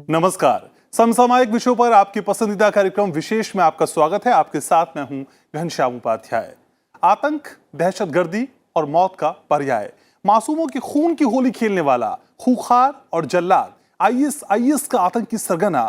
नमस्कार। समसामयिक विषयों पर आपकी पसंदीदा कार्यक्रम विशेष में आपका स्वागत है। आपके साथ मैं हूं घनश्याम उपाध्याय। आतंक, दहशतगर्दी और मौत का पर्याय, मासूमों के खून की होली खेलने वाला खूंखार और जल्लाद आईएस का आतंकी सरगना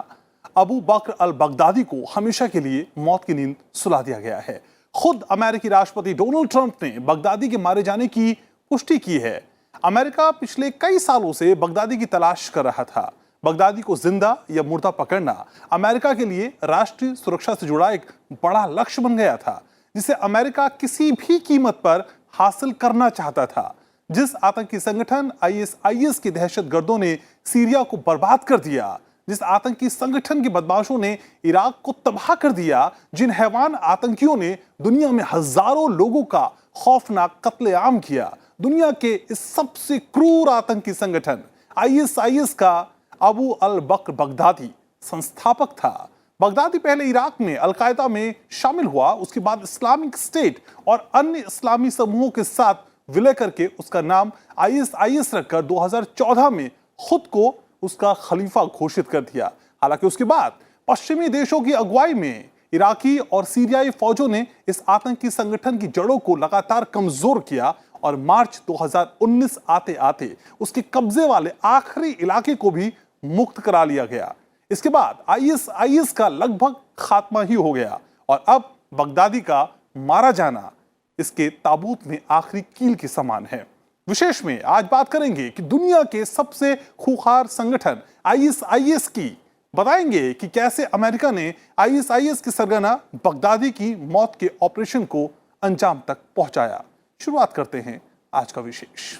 अबू बकर अल बगदादी को हमेशा के लिए मौत की नींद सुला दिया गया है। खुद अमेरिकी राष्ट्रपति डोनाल्ड ट्रंप ने बगदादी के मारे जाने की पुष्टि की है। अमेरिका पिछले कई सालों से बगदादी की तलाश कर रहा था। बगदादी को जिंदा या मुर्दा पकड़ना अमेरिका के लिए राष्ट्रीय सुरक्षा से जुड़ा एक बड़ा लक्ष्य बन गया था, जिसे अमेरिका किसी भी कीमत पर हासिल करना चाहता था। जिस आतंकी संगठन आईएस के दहशतगर्दों ने सीरिया को बर्बाद कर दिया, जिस आतंकी संगठन के बदमाशों ने इराक को तबाह कर दिया, जिन हैवान आतंकियों ने दुनिया में हजारों लोगों का खौफनाक कत्लेआम किया, दुनिया के इस सबसे क्रूर आतंकी संगठन आईएस का अबू अल बकर बगदादी संस्थापक था। बगदादी पहले इराक में अल-कायदा में शामिल हुआ, उसके बाद इस्लामिक स्टेट और अन्य इस्लामी समूहों के साथ विलय करके उसका नाम आईएस रखकर 2014 में खुद को उसका खलीफा घोषित कर दिया। हालांकि उसके बाद पश्चिमी देशों की अगुवाई में इराकी और सीरियाई फौजों ने इस आतंकी संगठन की जड़ों को लगातार कमजोर किया और मार्च 2019 आते आते उसके कब्जे वाले आखिरी इलाके को भी मुक्त करा लिया गया। इसके बाद आईएस का लगभग खात्मा ही हो गया और अब बगदादी का मारा जाना इसके ताबूत में आखिरी कील के समान है। विशेष में आज बात करेंगे कि दुनिया के सबसे खूंखार संगठन आईएस की, बताएंगे कि कैसे अमेरिका ने आईएस के सरगना बगदादी की मौत के ऑपरेशन को अंजाम तक पहुंचाया। शुरुआत करते हैं आज का विशेष।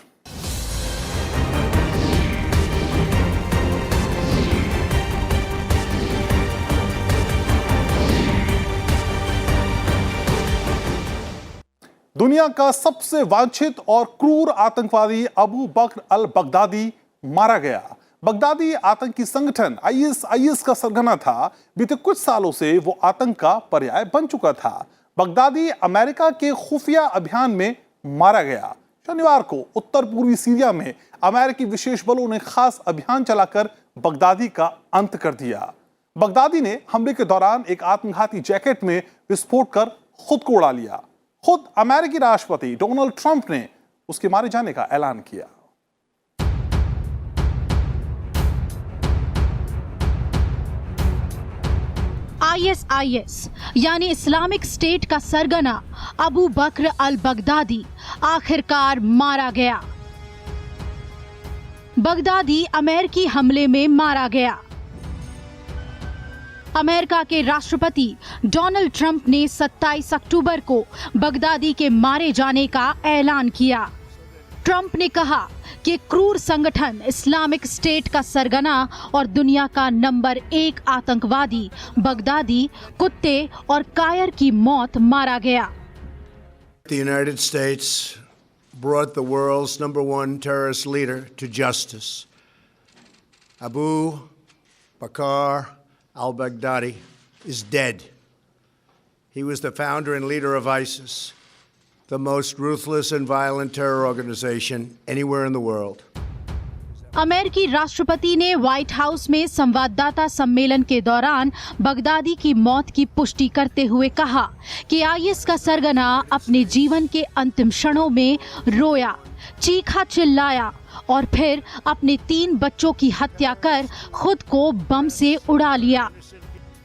दुनिया का सबसे वांछित और क्रूर आतंकवादी अबू बकर अल बगदादी मारा गया। बगदादी आतंकी संगठन आईएस का सरगना था। बीते कुछ सालों से वो आतंक का पर्याय बन चुका था। बगदादी अमेरिका के खुफिया अभियान में मारा गया। शनिवार को उत्तर पूर्वी सीरिया में अमेरिकी विशेष बलों ने खास अभियान चलाकर बगदादी का अंत कर दिया। बगदादी ने हमले के दौरान एक आत्मघाती जैकेट में विस्फोट कर खुद को उड़ा लिया। खुद अमेरिकी राष्ट्रपति डोनाल्ड ट्रंप ने उसके मारे जाने का ऐलान किया। आईएस यानी इस्लामिक स्टेट का सरगना अबू बकर अल बगदादी आखिरकार मारा गया। बगदादी अमेरिकी हमले में मारा गया। अमेरिका के राष्ट्रपति डोनाल्ड ट्रंप ने 27 अक्टूबर को बगदादी के मारे जाने का ऐलान किया। ट्रंप ने कहा कि क्रूर संगठन इस्लामिक स्टेट का सरगना और दुनिया का नंबर 1 आतंकवादी बगदादी कुत्ते और कायर की मौत मारा गया। The United States brought the world's number 1 terrorist leader to justice. Abu Bakr al-Baghdadi is dead. He was the founder and leader of ISIS, the most ruthless and violent terror organization anywhere in the world. अमेरिकी राष्ट्रपति ने white house में संवाददाता सम्मेलन के दौरान Baghdadi की मौत की पुष्टि करते हुए कहा कि आईएस का सरगना अपने जीवन के अंतिम क्षणों में रोया, चीखा चिल्लाया और फिर अपने 3 बच्चों की हत्या कर खुद को बम से उड़ा लिया।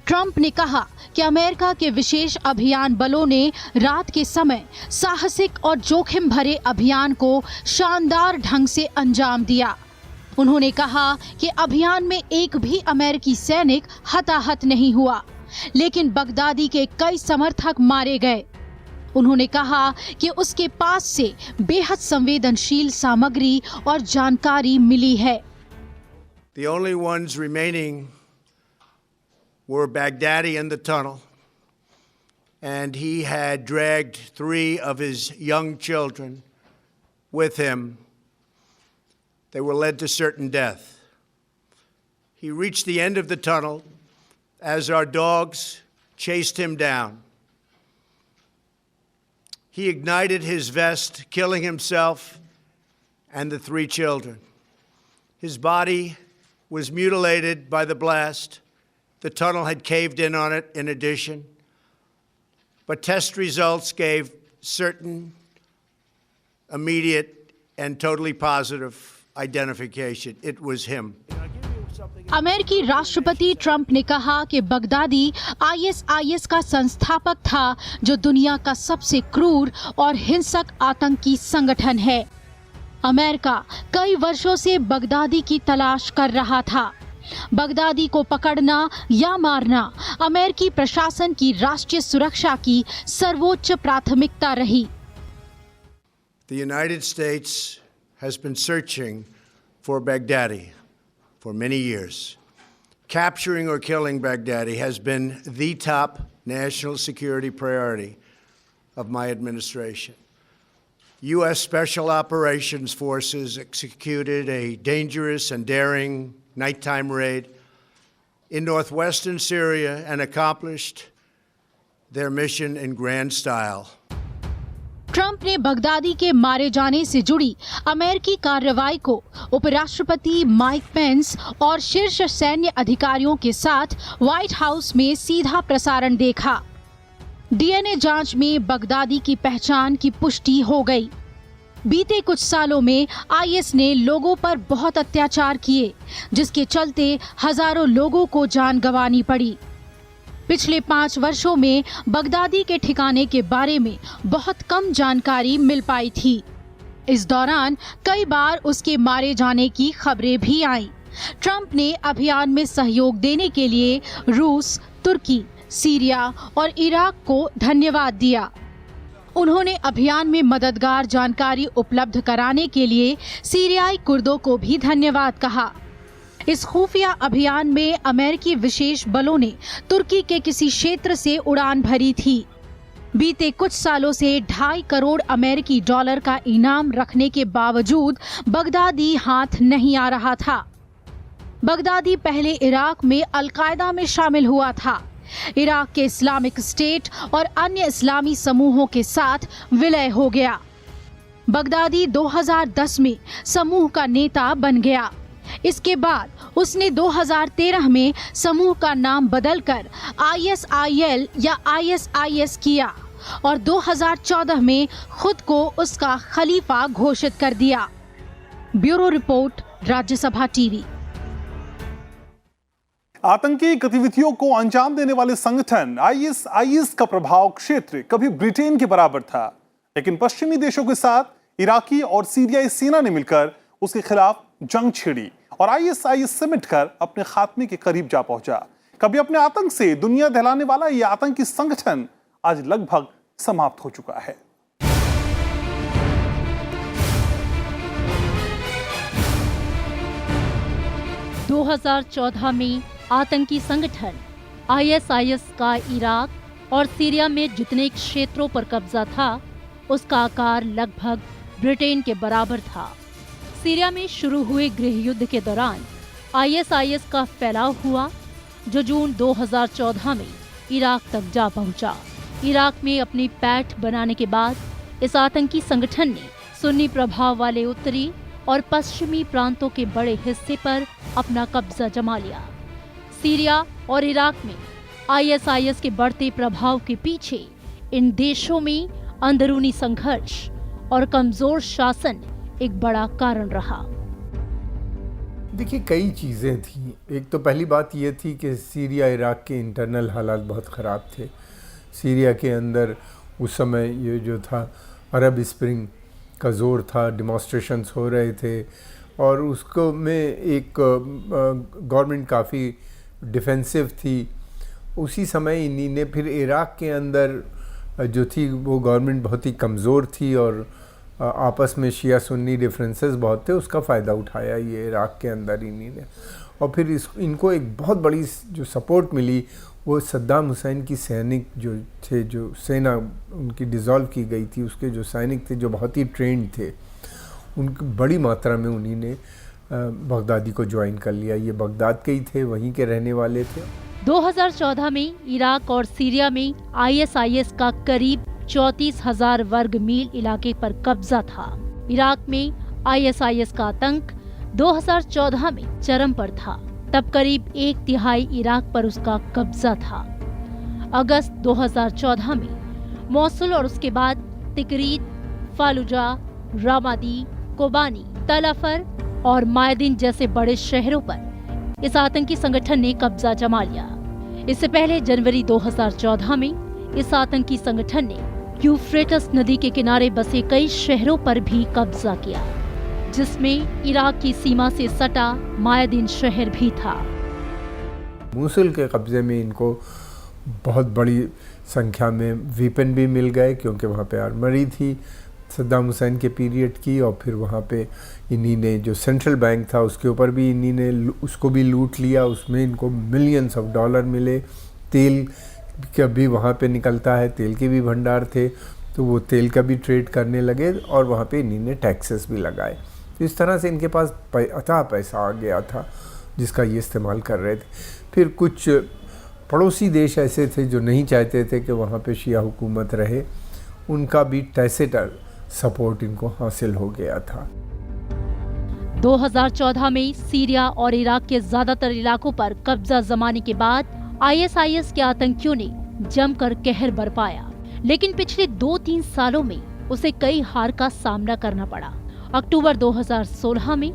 ट्रंप ने कहा कि अमेरिका के विशेष अभियान बलों ने रात के समय साहसिक और जोखिम भरे अभियान को शानदार ढंग से अंजाम दिया। उन्होंने कहा कि अभियान में एक भी अमेरिकी सैनिक हताहत नहीं हुआ, लेकिन बगदादी के कई समर्थक मारे गए। उन्होंने कहा कि उसके पास से बेहद संवेदनशील सामग्री और जानकारी मिली है। The only ones remaining were Baghdadi in the tunnel, and he had dragged 3 of his young children with him. They were led to certain death. He reached the end of the tunnel as our dogs chased him down. He ignited his vest, killing himself and the 3 children. His body was mutilated by the blast. The tunnel had caved in on it in addition. But test results gave certain immediate and totally positive identification. It was him. अमेरिकी राष्ट्रपति Trump ने कहा कि Baghdadi ISIS का संस्थापक था, जो दुनिया का सबसे क्रूर और हिंसक आतंकी संगठन है। अमेरिका कई वर्षों से बगदादी की तलाश कर रहा था। बगदादी को पकड़ना या मारना अमेरिकी प्रशासन की राष्ट्रीय सुरक्षा की सर्वोच्च प्राथमिकता रही। The United States has been searching for Baghdadi for many years. Capturing or killing Baghdadi has been the top national security priority of my administration. U.S. Special Operations Forces executed a dangerous and daring nighttime raid in northwestern Syria and accomplished their mission in grand style. Trump ने Baghdadi के मारे जाने से जुड़ी अमेरिकी कार्रवाई को उपराष्ट्रपति माइक पेंस और शीर्ष सैन्य अधिकारियों के साथ व्हाइट हाउस में सीधा प्रसारण देखा। डीएनए जांच में बगदादी की पहचान की पुष्टि हो गई। बीते कुछ सालों में आईएस ने लोगों पर बहुत अत्याचार किए, जिसके चलते हजारों लोगों को जान गंवानी पड़ी। पिछले 5 वर्षों में बगदादी के ठिकाने के बारे में बहुत कम जानकारी मिल पाई थी। इस दौरान कई बार उसके मारे जाने की खबरें भी आईं। ट्रंप ने अभियान में सहयोग देने के लिए रूस, तुर्की, सीरिया और इराक को धन्यवाद दिया। उन्होंने अभियान में मददगार जानकारी उपलब्ध कराने के लिए सीरियाई कुर्दों को भी धन्यवाद कहा। इस खुफिया अभियान में अमेरिकी विशेष बलों ने तुर्की के किसी क्षेत्र से उड़ान भरी थी। बीते कुछ सालों से 2.5 करोड़ अमेरिकी डॉलर का इनाम रखने के बावजूद बगदादी हाथ नहीं आ रहा था। बगदादी पहले इराक में अलकायदा में शामिल हुआ था। इराक के इस्लामिक स्टेट और अन्य इस्लामी समूहों के साथ विलय हो गया। बगदादी 2010 में समूह का नेता बन गया। इसके बाद उसने 2013 में समूह का नाम बदलकर ISIL या ISIS किया और 2014 में खुद को उसका खलीफा घोषित कर दिया। Bureau report, Rajya Sabha TV. आतंकी गतिविधियों को अंजाम देने वाले संगठन आईएसआईएस का प्रभाव क्षेत्र कभी ब्रिटेन के बराबर था, लेकिन पश्चिमी देशों के साथ इराकी और सीरियाई सेना ने मिलकर उसके खिलाफ जंग छेड़ी और आईएसआईएस सिमट कर अपने खात्मे के करीब जा पहुंचा। कभी अपने आतंक से दुनिया दहलाने वाला यह आतंकी संगठन आज लगभग समाप्त हो चुका है। दो 2014 में आतंकी संगठन आईएसआईएस का इराक और सीरिया में जितने क्षेत्रों पर कब्जा था, उसका आकार लगभग ब्रिटेन के बराबर था। सीरिया में शुरू हुए गृह युद्ध के दौरान आईएसआईएस का फैलाव हुआ, जो जून 2014 में इराक तक जा पहुंचा। इराक में अपनी पैठ बनाने के बाद इस आतंकी संगठन ने सुन्नी प्रभाव वाले उत्तरी और पश्चिमी प्रांतों के बड़े हिस्से पर अपना कब्जा जमा लिया। सीरिया और इराक में आईएसआईएस के बढ़ते प्रभाव के पीछे इन देशों में अंदरूनी संघर्ष और कमजोर शासन एक बड़ा कारण रहा। देखिए, कई चीज़ें थी। एक तो पहली बात ये थी कि सीरिया इराक के इंटरनल हालात बहुत ख़राब थे। सीरिया के अंदर उस समय ये जो था अरब स्प्रिंग का ज़ोर था, डिमॉन्स्ट्रेशंस हो रहे थे और उसको में एक गवर्नमेंट काफ़ी डिफेंसिव थी। उसी समय इन्हीं ने फिर इराक के अंदर जो थी वो गवर्नमेंट बहुत ही कमज़ोर थी और आपस में शिया सुन्नी डिफरेंसेस बहुत थे, उसका फ़ायदा उठाया ये इराक के अंदर इन्हीं ने। और फिर इनको एक बहुत बड़ी जो सपोर्ट मिली वो सद्दाम हुसैन की सैनिक जो थे, जो सेना उनकी डिज़ोल्व की गई थी, उसके जो सैनिक थे जो बहुत ही ट्रेंड थे, उनकी बड़ी मात्रा में उन्हीं ने बगदादी को ज्वाइन कर लिया। ये बगदाद के ही थे, वहीं के रहने वाले थे। 2014 में इराक और सीरिया में आईएसआईएस का करीब 34,000 वर्ग मील इलाके पर कब्जा था। इराक में आईएसआईएस का आतंक 2014 में चरम पर था। तब करीब 1/3 इराक पर उसका कब्जा था। अगस्त 2014 में मौसुल और उसके बाद तिकरीत, फालुजा, रामादी, कोबानी, तलअफर और मायदीन जैसे बड़े शहरों पर इस आतंकी संगठन ने कब्जा जमा लिया। इससे पहले जनवरी 2014 में इस आतंकी संगठन ने यूफ्रेटस नदी के किनारे बसे कई शहरों पर भी कब्जा किया, जिसमें इराक की सीमा से सटा मायदीन शहर भी था। मूसल के कब्जे में इनको बहुत बड़ी संख्या में वेपन भी मिल गए, क्योंकि वहाँ पे आर्मरी थी सद्दाम हुसैन के पीरियड की, और फिर वहाँ पे इन्हीं ने जो सेंट्रल बैंक था उसके ऊपर भी इन्हीं ने उसको भी लूट लिया। उसमें इनको मिलियंस ऑफ डॉलर मिले। तेल का भी वहाँ पे निकलता है, तेल के भी भंडार थे, तो वो तेल का भी ट्रेड करने लगे और वहाँ पे इन्हीं ने टैक्सेस भी लगाए। तो इस तरह से इनके पास अथाह पैसा आ गया था जिसका ये इस्तेमाल कर रहे थे। फिर कुछ पड़ोसी देश ऐसे थे जो नहीं चाहते थे कि वहाँ पे शिया हुकूमत रहे, उनका भी टैसिट सपोर्ट इनको हासिल हो गया था। 2014 में सीरिया और इराक के ज्यादातर इलाकों पर कब्जा जमाने के बाद आईएसआईएस के आतंकियों ने जमकर कहर बरपाया, लेकिन पिछले 2-3 सालों में उसे कई हार का सामना करना पड़ा। अक्टूबर 2016 में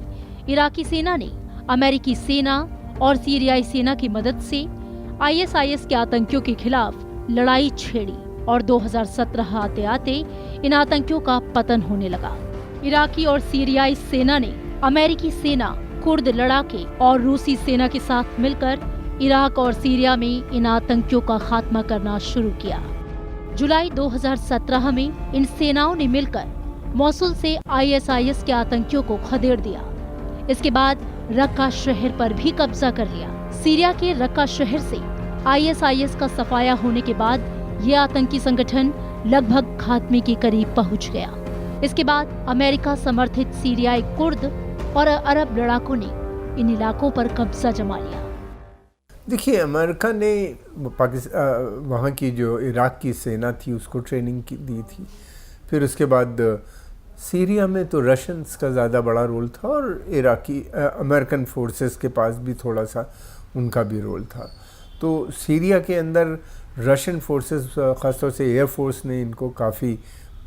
इराकी सेना ने अमेरिकी सेना और सीरियाई सेना की मदद से आईएसआईएस के आतंकियों के खिलाफ लड़ाई छेड़ी और 2017 आते आते इन आतंकियों का पतन होने लगा। इराकी और सीरियाई सेना ने अमेरिकी सेना, कुर्द लड़ाके और रूसी सेना के साथ मिलकर इराक और सीरिया में इन आतंकियों का खात्मा करना शुरू किया। जुलाई 2017 में इन सेनाओं ने मिलकर मौसुल से आईएसआईएस के आतंकियों को खदेड़ दिया। इसके बाद रक्का शहर पर भी कब्जा कर लिया। सीरिया के रक्का शहर से आईएसआईएस का सफाया होने के बाद ये आतंकी संगठन लगभग खात्मे के करीब पहुंच गया। इसके बाद अमेरिका समर्थित सीरियाई कुर्द और अरब लड़ाकों ने इन इलाकों पर कब्जा जमा लिया। देखिए, अमेरिका ने वहाँ की जो इराक की सेना थी उसको ट्रेनिंग दी थी। फिर उसके बाद सीरिया में तो रशियंस का ज़्यादा बड़ा रोल था और इराकी अमेरिकन फोर्सेस के पास भी थोड़ा सा उनका भी रोल था। तो सीरिया के अंदर रशियन फोर्सेस, ख़ासतौर से एयर फोर्स ने इनको काफ़ी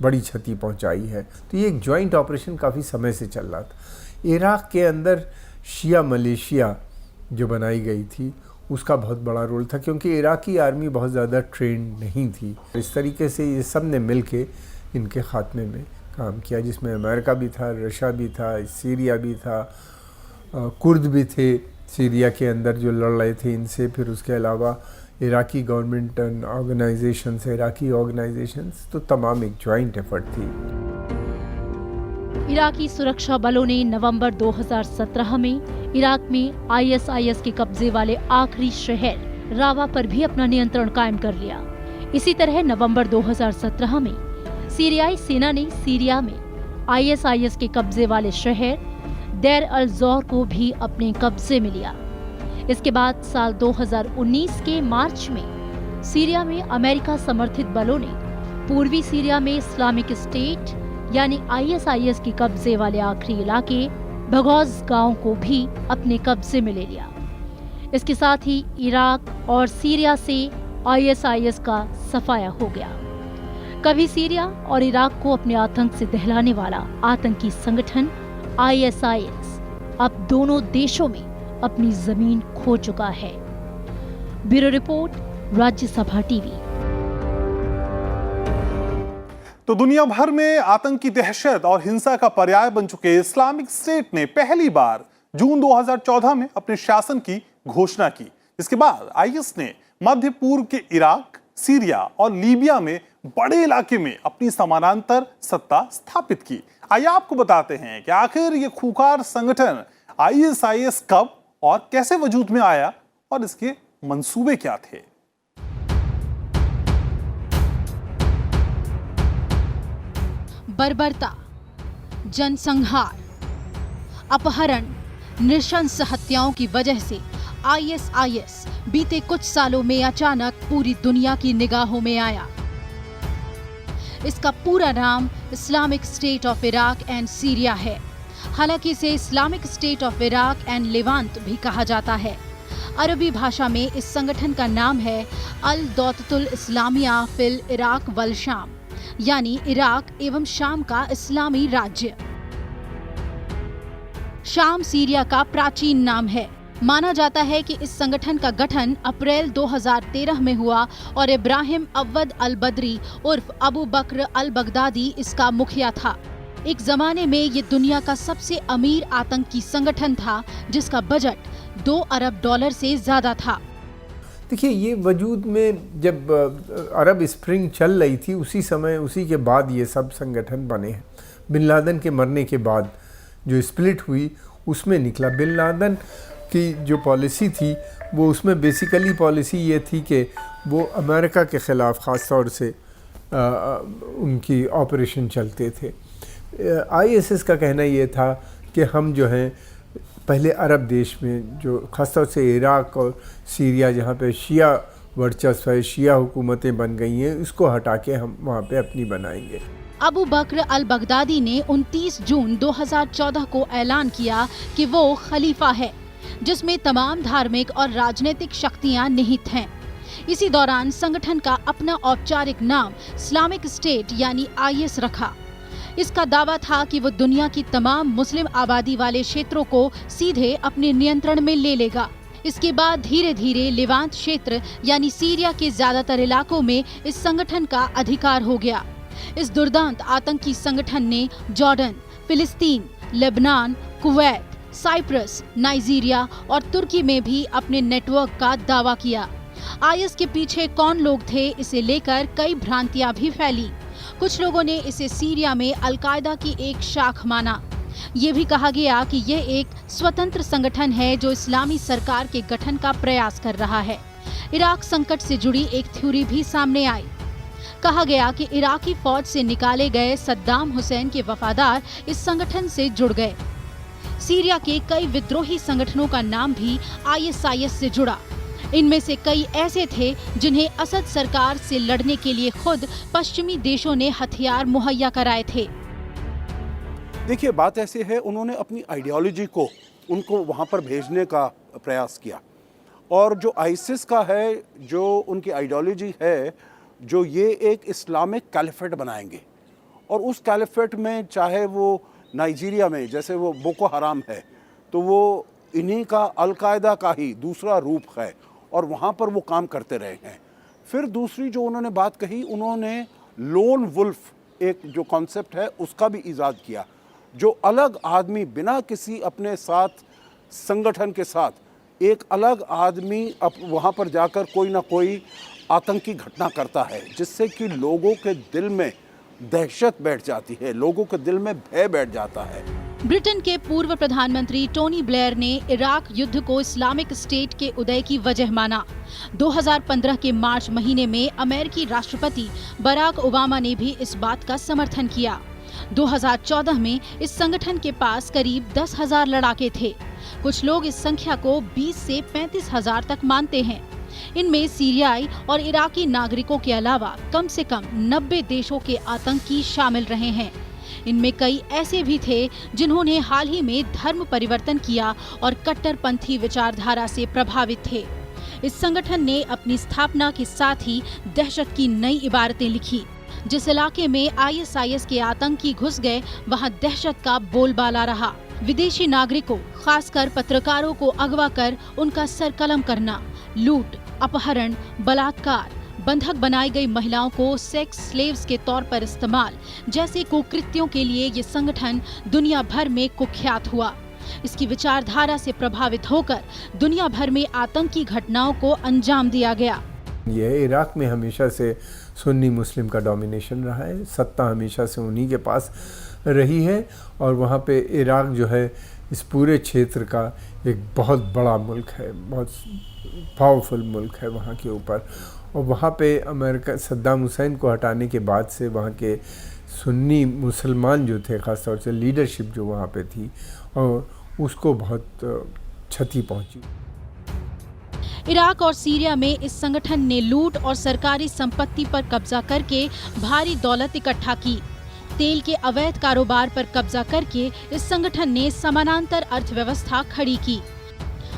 बड़ी क्षति पहुंचाई है। तो ये एक जॉइंट ऑपरेशन काफ़ी समय से चल रहा था। इराक के अंदर शिया मलेशिया जो बनाई गई थी उसका बहुत बड़ा रोल था, क्योंकि इराकी आर्मी बहुत ज़्यादा ट्रेंड नहीं थी। इस तरीके से ये सब ने मिल के इनके खात्मे में काम किया, जिसमें अमेरिका भी था, रशिया भी था, सीरिया भी था, कुर्द भी थे सीरिया के अंदर जो लड़ रहे थे इनसे। फिर उसके अलावा Iraqi government organisations, Iraqi organisations, तो तमाम एक जॉइंट एफर्ट थी। इराकी सुरक्षा बलों ने नवंबर 2017 में इराक में आईएसआईएस के कब्जे वाले आखिरी शहर रावा पर भी अपना नियंत्रण कायम कर लिया। इसी तरह नवंबर 2017 में सीरियाई सेना ने सीरिया में आईएसआईएस के कब्जे वाले शहर देर अल ज़ोर को भी अपने कब्जे में लिया। इसके बाद साल 2019 के मार्च में सीरिया में अमेरिका समर्थित बलों ने पूर्वी सीरिया में इस्लामिक स्टेट यानी आईएसआईएस के कब्जे वाले आखिरी इलाके बगौज गांव को भी अपने कब्जे में ले लिया। इसके साथ ही इराक और सीरिया से आईएसआईएस का सफाया हो गया। कभी सीरिया और इराक को अपने आतंक से दहलाने वाला आतंकी संगठन आईएसआईएस अब दोनों देशों में अपनी जमीन खो चुका है। Bureau report, Rajya Sabha TV. तो दुनिया भर में आतंकी दहशत और हिंसा का पर्याय बन चुके इस्लामिक स्टेट ने पहली बार जून 2014 में अपने शासन की घोषणा की, जिसके बाद आईएस ने मध्य पूर्व के इराक, सीरिया और लीबिया में बड़े इलाके में अपनी समानांतर सत्ता स्थापित की। आइए आपको बताते हैं कि आखिर ये खूंखार संगठन आईएसआईएस कब और कैसे वजूद में आया और इसके मंसूबे क्या थे। बर्बरता, जनसंहार, अपहरण, नृशंस हत्याओं की वजह से आईएसआईएस बीते कुछ सालों में अचानक पूरी दुनिया की निगाहों में आया। इसका पूरा नाम Islamic state of Iraq and Syria है। हालांकि इसे Islamic state of Iraq and Levant भी कहा जाता है। अरबी भाषा में इस संगठन का नाम है अल दौततुल इस्लामिया फिल इराक वल शाम, यानी इराक एवं शाम का इस्लामी राज्य। शाम सीरिया का प्राचीन नाम है। माना जाता है कि इस संगठन का गठन अप्रैल 2013 में हुआ और इब्राहिम अव्वद अल बदरी उर्फ अबू बकर अल बगदादी इसका मुखिया था। एक जमाने में ये दुनिया का सबसे अमीर आतंकी संगठन था, जिसका बजट $2 अरब से ज्यादा था। देखिए, ये वजूद में जब अरब स्प्रिंग चल रही थी उसी समय, उसी के बाद ये सब संगठन बने हैं। बिन लादेन के मरने के बाद जो स्प्लिट हुई उसमें निकला। बिन लादेन की जो पॉलिसी थी वो उसमें बेसिकली पॉलिसी ये थी कि वो अमेरिका के ख़िलाफ़ ख़ास तौर से उनकी ऑपरेशन चलते थे। ISIS का कहना ये था कि हम जो हैं पहले अरब देश में जो ख़ासतौर से इराक और सीरिया जहाँ पे शिया वर्चस्व है, शिया हुकूमतें बन गई हैं, इसको हटा के हम वहाँ पे अपनी बनाएंगे। अबू बकर अल बगदादी ने 29 जून 2014 को ऐलान किया कि वो खलीफा है, जिसमें तमाम धार्मिक और राजनीतिक शक्तियां निहित हैं। इसी दौरान संगठन का अपना औपचारिक नाम इस्लामिक स्टेट यानी IS रखा। इसका दावा था कि वो दुनिया की तमाम मुस्लिम आबादी वाले क्षेत्रों को सीधे अपने नियंत्रण में ले लेगा। इसके बाद धीरे धीरे लेवांट क्षेत्र यानी सीरिया के ज्यादातर इलाकों में इस संगठन का अधिकार हो गया। इस दुर्दांत आतंकी संगठन ने जॉर्डन, फिलिस्तीन, लेबनान, कुवैत, साइप्रस, नाइजीरिया और तुर्की में भी अपने नेटवर्क का दावा किया। IS के पीछे कौन लोग थे, इसे लेकर कई भ्रांतियां भी फैली। कुछ लोगों ने इसे सीरिया में अल-कायदा की एक शाख माना। ये भी कहा गया कि यह एक स्वतंत्र संगठन है जो इस्लामी सरकार के गठन का प्रयास कर रहा है। इराक संकट से जुड़ी एक थ्योरी भी सामने आई। कहा गया कि इराकी फौज से निकाले गए सद्दाम हुसैन के वफादार इस संगठन से जुड़ गए। सीरिया के कई विद्रोही संगठनों का नाम भी ISIS से जुड़ा। इनमें से कई ऐसे थे जिन्हें असद सरकार से लड़ने के लिए खुद पश्चिमी देशों ने हथियार मुहैया कराए थे। देखिए, बात ऐसे है, उन्होंने अपनी आइडियोलॉजी को उनको वहाँ पर भेजने का प्रयास किया। और जो ISIS का है, जो उनकी आइडियोलॉजी है, जो ये एक इस्लामिक कैलिफेट बनाएंगे और उस कैलिफेट में चाहे वो नाइजीरिया में जैसे वो बोको हराम है, तो वो इन्हीं का अल-कायदा का ही दूसरा रूप है और वहाँ पर वो काम करते रहे हैं। फिर दूसरी जो उन्होंने बात कही, उन्होंने लोन वुल्फ एक जो कॉन्सेप्ट है उसका भी इजाद किया, जो अलग आदमी बिना किसी अपने साथ संगठन के साथ एक अलग आदमी वहाँ पर जाकर कोई ना कोई आतंकी घटना करता है, जिससे कि लोगों के दिल में दहशत बैठ जाती है, लोगों के दिल में भय बैठ जाता है। ब्रिटेन के पूर्व प्रधानमंत्री टोनी ब्लेयर ने इराक युद्ध को इस्लामिक स्टेट के उदय की वजह माना। 2015 के मार्च महीने में अमेरिकी राष्ट्रपति बराक ओबामा ने भी इस बात का समर्थन किया। 2014 में इस संगठन के पास करीब 10,000 लड़ाके थे। कुछ लोग इस संख्या को 20 से 35,000 तक मानते हैं। इनमें सीरियाई और इराकी नागरिकों के अलावा कम से कम 90 देशों के आतंकी शामिल रहे हैं। इनमें कई ऐसे भी थे जिन्होंने हाल ही में धर्म परिवर्तन किया और कट्टरपंथी विचारधारा से प्रभावित थे। इस संगठन ने अपनी स्थापना के साथ ही दहशत की नई इबारतें लिखी। जिस इलाके में ISIS के आतंकी घुस गए, वहां दहशत का बोलबाला रहा। विदेशी नागरिकों, खासकर पत्रकारों को अगवा कर उनका सरकलम करना, लूट, अपहरण, बलात्कार, बंधक बनाई गई महिलाओं को सेक्स स्लेव्स के तौर पर इस्तेमाल जैसे कुकृत्यों के लिए ये संगठन दुनिया भर में कुख्यात हुआ। इसकी विचारधारा से प्रभावित होकर दुनिया भर में आतंकी घटनाओं को अंजाम दिया गया। यह इराक में हमेशा से सुन्नी मुस्लिम का डोमिनेशन रहा है, सत्ता हमेशा से उन्हीं के पास रही है और वहाँ पे इराक जो है इस पूरे क्षेत्र का एक बहुत बड़ा मुल्क है, बहुत पावरफुल मुल्क है वहाँ के ऊपर। और वहाँ पे अमेरिका सद्दाम हुसैन को हटाने के बाद से वहाँ के सुन्नी मुसलमान जो थे, ख़ास तौर से लीडरशिप जो वहाँ पे थी, और उसको बहुत क्षति पहुँची। इराक और सीरिया में इस संगठन ने लूट और सरकारी संपत्ति पर कब्जा करके भारी दौलत इकट्ठा की। तेल के अवैध कारोबार पर कब्जा करके इस संगठन ने समानांतर अर्थव्यवस्था खड़ी की।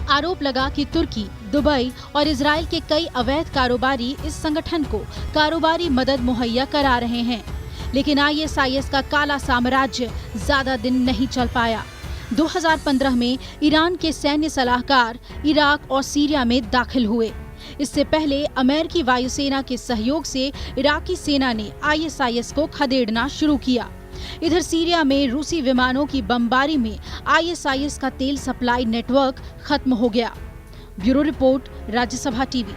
आरोप लगा कि तुर्की, दुबई और इजराइल के कई अवैध कारोबारी इस संगठन को कारोबारी मदद मुहैया करा रहे हैं। लेकिन ISIS का काला साम्राज्य ज्यादा दिन नहीं चल पाया। 2015 में ईरान के सैन्य सलाहकार इराक और सीरिया में दाखिल हुए। इससे पहले अमेरिकी वायुसेना के सहयोग से इराकी सेना ने ISIS को खदेड़ना शुरू किया। इधर सीरिया में रूसी विमानों की बमबारी में ISIS का तेल सप्लाई नेटवर्क खत्म हो गया। Bureau report, Rajya Sabha TV.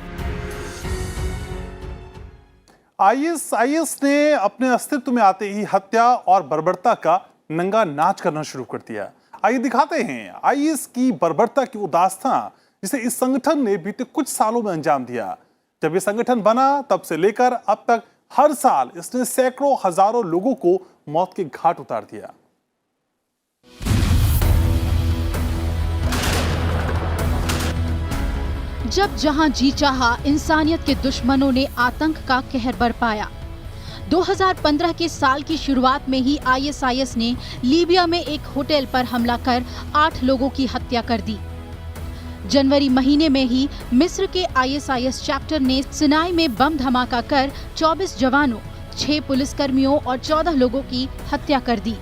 ISIS ने अपने अस्तित्व में आते ही हत्या और बर्बरता का नंगा नाच करना शुरू कर दिया। आइए दिखाते हैं IS की बर्बरता की वो दास्तां जिसे इस संगठन ने बीते कुछ सालों में अंजाम दिया। जब ये संगठन बना तब से लेकर अब तक हर साल इसने सैकड़ों हजारों लोगों को मौत के घाट उतार दिया। जब जहां जी चाहा, इंसानियत के दुश्मनों ने आतंक का कहर बरपाया। 2015 के साल की शुरुआत में ही ISIS ने लीबिया में एक होटल पर हमला कर 8 लोगों की हत्या कर दी। जनवरी महीने में ही मिस्र के ISIS चैप्टर ने सिनाई में बम धमाका कर 24 जवानों, 6 पुलिसकर्मियों और 14 लोगों की हत्या कर दी।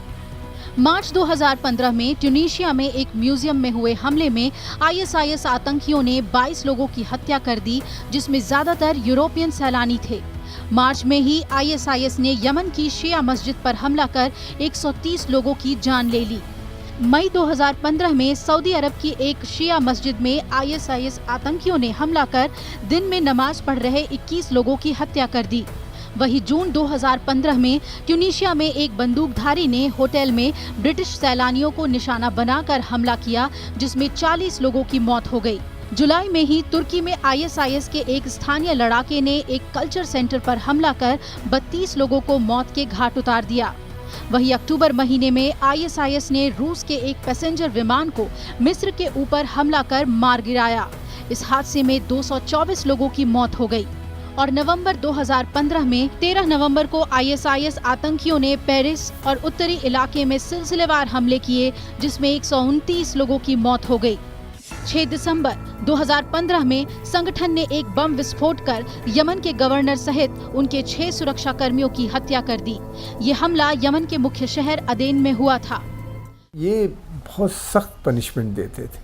मार्च 2015 में ट्यूनीशिया में एक म्यूजियम में हुए हमले में ISIS आतंकियों ने 22 लोगों की हत्या कर दी, जिसमें ज्यादातर यूरोपियन सैलानी थे। मार्च में ही ISIS ने यमन की शिया मस्जिद पर हमला कर 130 लोगों की जान ले ली। मई 2015 में सऊदी अरब की एक शिया मस्जिद में ISIS आतंकियों ने हमला कर दिन में नमाज पढ़ रहे 21 लोगों की हत्या कर दी। वहीं जून 2015 में ट्यूनीशिया में एक बंदूकधारी ने होटल में ब्रिटिश सैलानियों को निशाना बनाकर हमला किया, जिसमें 40 लोगों की मौत हो गई। जुलाई में ही तुर्की में ISIS के एक स्थानीय लड़ाके ने एक कल्चर सेंटर पर हमला कर 32 लोगों को मौत के घाट उतार दिया। वहीं अक्टूबर महीने में ISIS ने रूस के एक पैसेंजर विमान को मिस्र के ऊपर हमला कर मार गिराया। इस हादसे में 224 लोगों की मौत हो गई। और नवंबर 2015 में 13 नवंबर को ISIS आतंकियों ने पेरिस और उत्तरी इलाके में सिलसिलेवार हमले किए, जिसमें 129 लोगों की मौत हो गई। 6 दिसंबर 2015 में संगठन ने एक बम विस्फोट कर यमन के गवर्नर सहित उनके 6 सुरक्षा कर्मियों की हत्या कर दी। ये हमला यमन के मुख्य शहर अदेन में हुआ था। ये बहुत सख्त पनिशमेंट देते थे,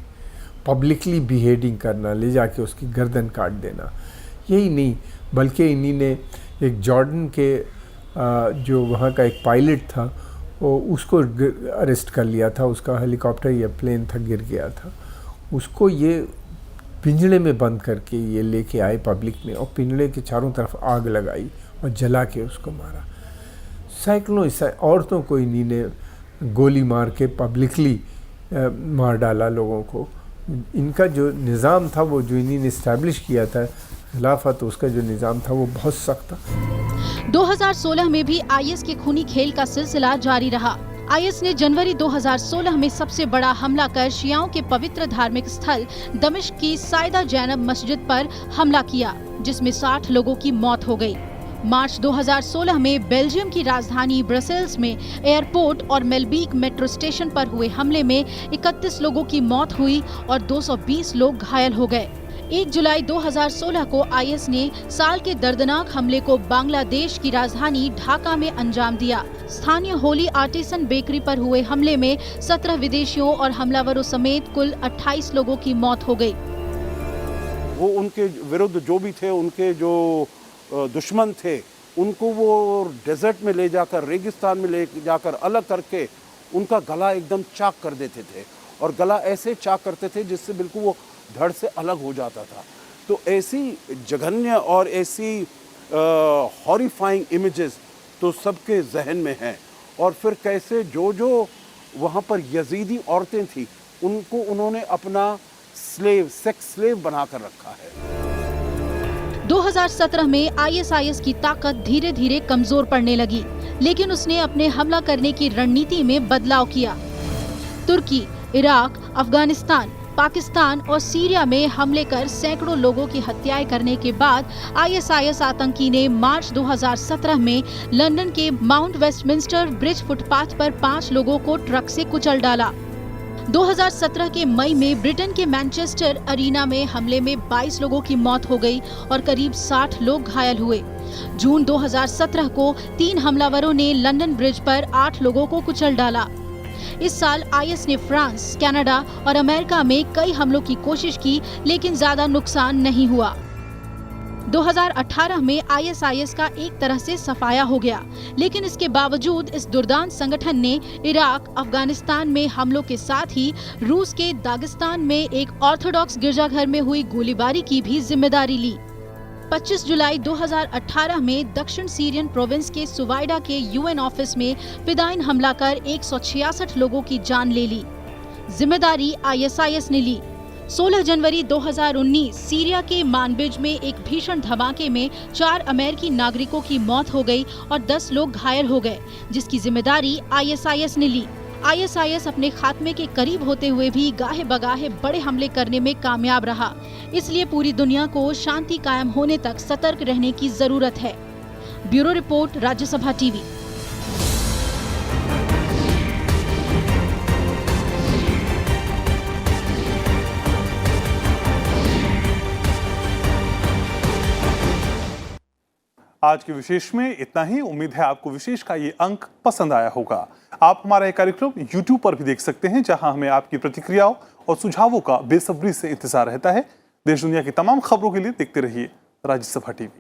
पब्लिकली बिहेडिंग करना, ले जाके उसकी गर्दन काट देना। यही नहीं बल्कि इन्हीं ने एक जॉर्डन के जो वहाँ का एक पायलट था, वो उसको अरेस्ट कर लिया था। उसका हेलीकॉप्टर या प्लेन था, गिर गया था। उसको ये पिंजड़े में बंद करके ये लेके आए पब्लिक में, और पिंजड़े के चारों तरफ आग लगाई और जला के उसको मारा। सैकड़ों औरतों को इन्हीं ने गोली मार के पब्लिकली मार डाला लोगों को। इनका जो निज़ाम था, वो जो इन्हीं ने इस्टेब्लिश किया था खिलाफत, उसका जो निज़ाम था वो बहुत सख्त था। 2016 में भी IS के खूनी खेल का सिलसिला जारी रहा। IS ने जनवरी 2016 में सबसे बड़ा हमला कर शियाओं के पवित्र धार्मिक स्थल दमिश्क की साइदा जैनब मस्जिद पर हमला किया, जिसमें 60 लोगों की मौत हो गई। मार्च 2016 में बेल्जियम की राजधानी ब्रसेल्स में एयरपोर्ट और मेलबीक मेट्रो स्टेशन पर हुए हमले में 31 लोगों की मौत हुई और 220 लोग घायल हो गए। 1 जुलाई 2016 को IS ने साल के दर्दनाक हमले को बांग्लादेश की राजधानी ढाका में अंजाम दिया। स्थानीय होली आर्टिसन बेकरी पर हुए हमले में 17 विदेशियों और हमलावरों समेत कुल 28 लोगों की मौत हो गई। वो उनके विरुद्ध जो भी थे, उनके जो दुश्मन थे, उनको वो डेजर्ट में ले जाकर, रेगिस्तान में ले जाकर अलग करके उनका गला एकदम चाक कर देते थे, और गला ऐसे चाक करते थे जिससे बिल्कुल वो धड़ से अलग हो जाता था। तो ऐसी जघन्य और ऐसी हॉरिफाइंग इमेजेस तो सबके जहन में हैं। और फिर कैसे जो वहाँ पर यजीदी औरतें थी, उनको उन्होंने अपना स्लेव, सेक्स स्लेव बनाकर रखा है। 2017 में ISIS की ताकत धीरे धीरे कमजोर पड़ने लगी, लेकिन उसने अपने हमला करने की रणनीति में बदलाव किया। तुर्की, इराक, अफगानिस्तान, पाकिस्तान और सीरिया में हमले कर सैकड़ों लोगों की हत्याएं करने के बाद आईएसआईएस आतंकी ने मार्च 2017 में लंदन के माउंट वेस्टमिंस्टर ब्रिज फुटपाथ पर 5 लोगों को ट्रक से कुचल डाला। 2017 के मई में ब्रिटेन के मैनचेस्टर अरीना में हमले में 22 लोगों की मौत हो गई और करीब 60 लोग घायल हुए। जून 2017 को 3 हमलावरों ने लंदन ब्रिज पर 8 लोगों को कुचल डाला। इस साल आईएस ने फ्रांस, कनाडा और अमेरिका में कई हमलों की कोशिश की, लेकिन ज्यादा नुकसान नहीं हुआ। 2018 में आईएसआईएस का एक तरह से सफाया हो गया, लेकिन इसके बावजूद इस दुर्दांत संगठन ने इराक, अफगानिस्तान में हमलों के साथ ही रूस के दागिस्तान में एक ऑर्थोडॉक्स गिरजाघर में हुई गोलीबारी की भी जिम्मेदारी ली। 25 जुलाई 2018 में दक्षिण सीरियन प्रोविंस के सुवाइडा के यूएन ऑफिस में फिदाइन हमला कर 166 लोगों की जान ले ली। जिम्मेदारी आईएसआईएस ने ली। 16 जनवरी 2019 सीरिया के मानबिज में एक भीषण धमाके में 4 अमेरिकी नागरिकों की मौत हो गई और 10 लोग घायल हो गए, जिसकी जिम्मेदारी आईएसआईएस ने ली। आईएसआईएस अपने खात्मे के करीब होते हुए भी गाहे बगाहे बड़े हमले करने में कामयाब रहा। इसलिए पूरी दुनिया को शांति कायम होने तक सतर्क रहने की जरूरत है। Bureau report, Rajya Sabha TV. आज के विशेष में इतना ही। उम्मीद है आपको विशेष का ये अंक पसंद आया होगा। आप हमारा ये कार्यक्रम YouTube पर भी देख सकते हैं, जहां हमें आपकी प्रतिक्रियाओं और सुझावों का बेसब्री से इंतजार रहता है। देश दुनिया की तमाम खबरों के लिए देखते रहिए राज्यसभा टीवी।